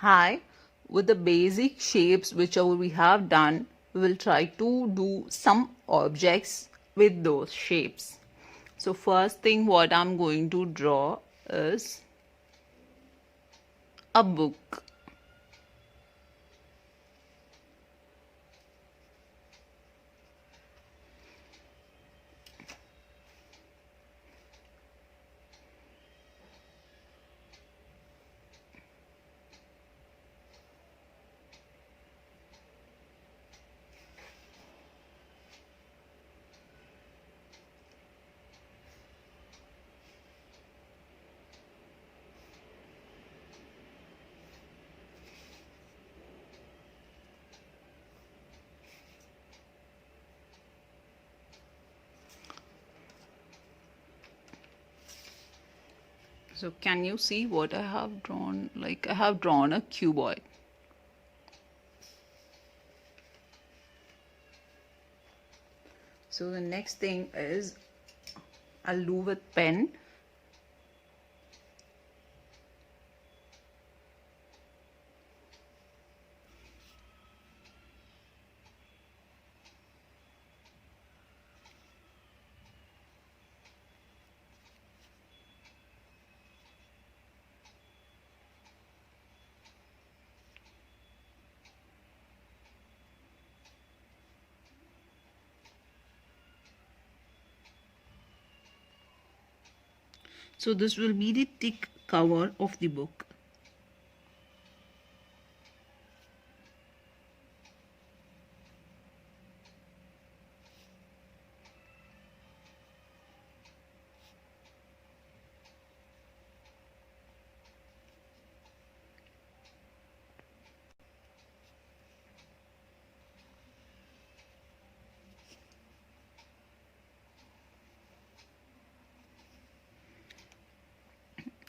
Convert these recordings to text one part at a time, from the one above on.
Hi, with the basic shapes whichever we have done, we will try to do some objects with those shapes. So first thing what I'm going to draw is a book. So can you see what I have drawn? Like I have drawn a cuboid. So the next thing is I'll do with pen. So this will be the thick cover of the book.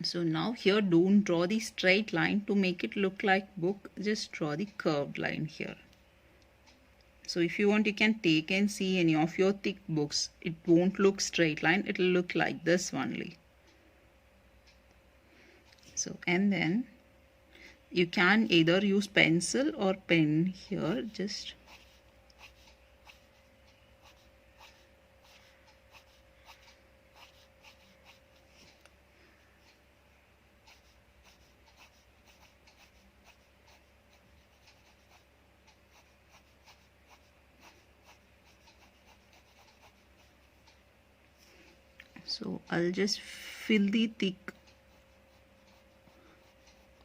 So now here don't draw the straight line to make it look like book, just draw the curved line here. So if you want you can take and see any of your thick books, it won't look straight line, it will look like this only. So and then you can either use pencil or pen here, just so I'll just fill the thick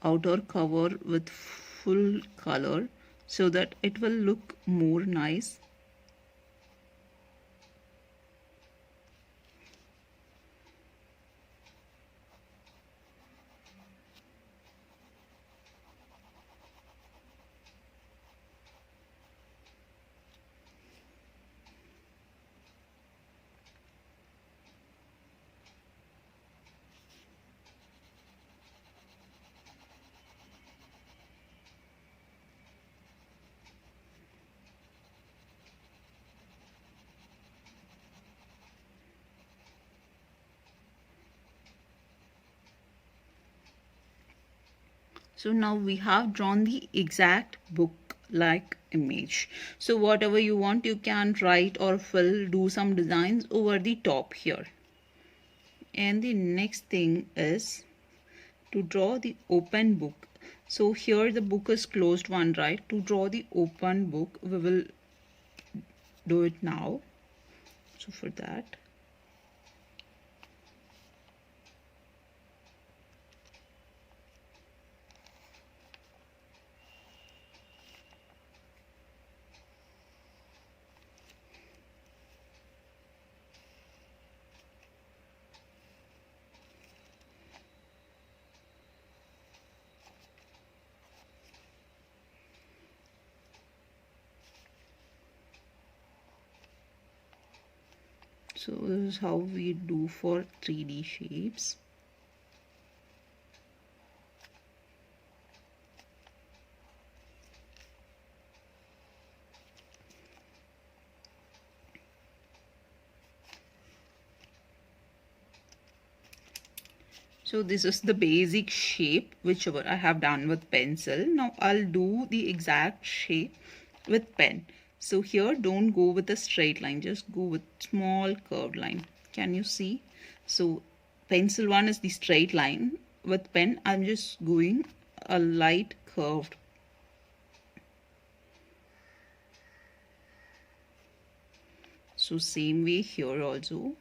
outer cover with full color so that it will look more nice. So now we have drawn the exact book like image. So whatever you want you can write or fill, do some designs over the top here. And the next thing is to draw the open book. So here the book is closed one, right? To draw the open book we will do it now. So for that so this is how we do for 3D shapes. So this is the basic shape whichever I have done with pencil. Now I'll do the exact shape with pen. So here don't go with a straight line, just go with small curved line. Can you see? So pencil one is the straight line. With pen I'm just going a light curved. So same way here also.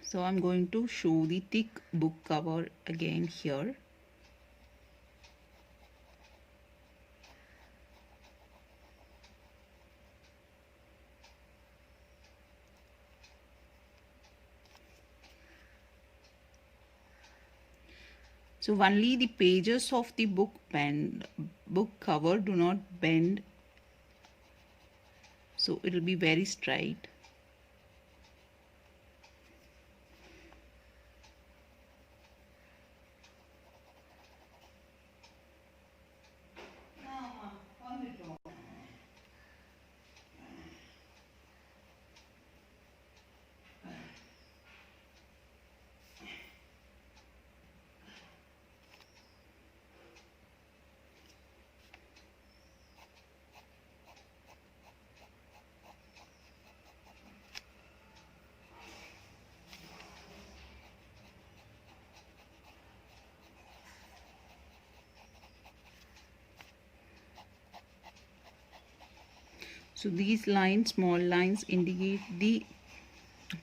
So I'm going to show the thick book cover again here. So only the pages of the book cover do not bend. So it will be very straight. So these lines, small lines, indicate the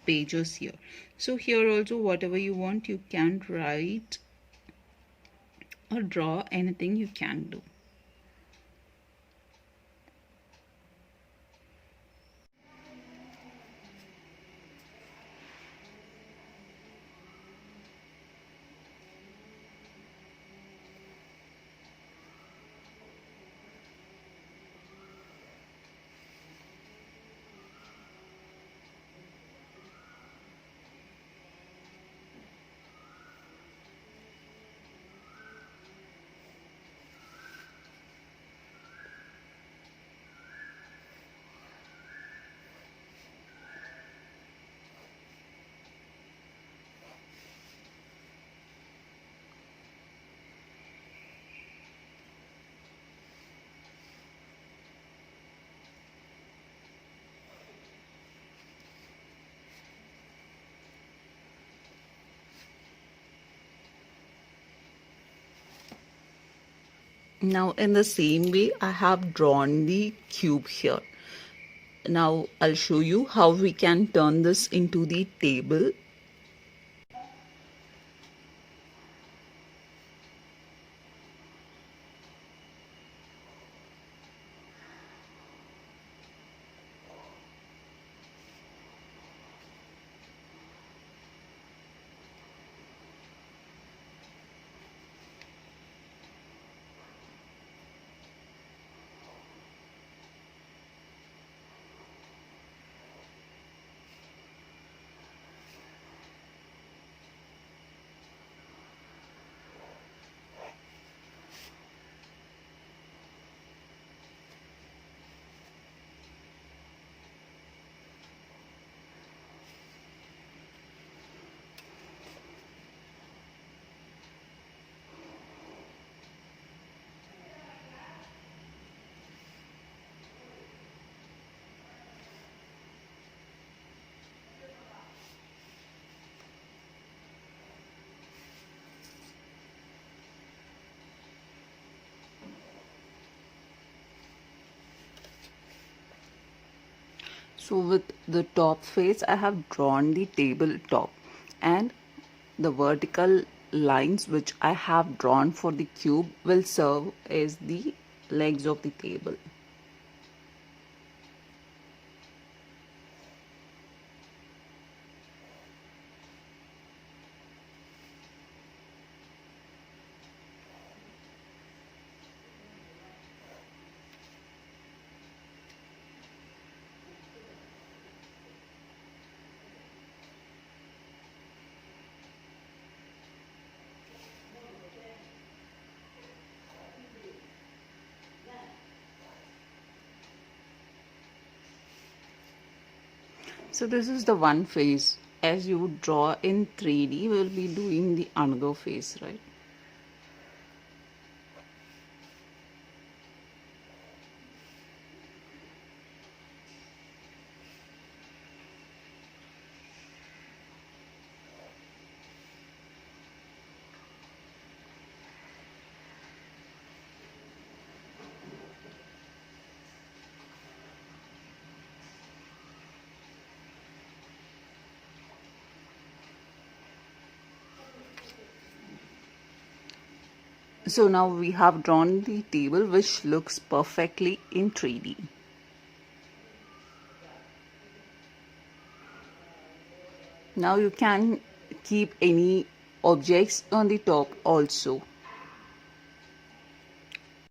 pages here. So here also whatever you want you can write or draw, anything you can do. Now in the same way I have drawn the cube here. Now I'll show you how we can turn this into the table. So with the top face I have drawn the table top, and the vertical lines which I have drawn for the cube will serve as the legs of the table. So this is the one phase. As you would draw in 3D, we will be doing the another phase, right? So now we have drawn the table which looks perfectly in 3D. Now you can keep any objects on the top also.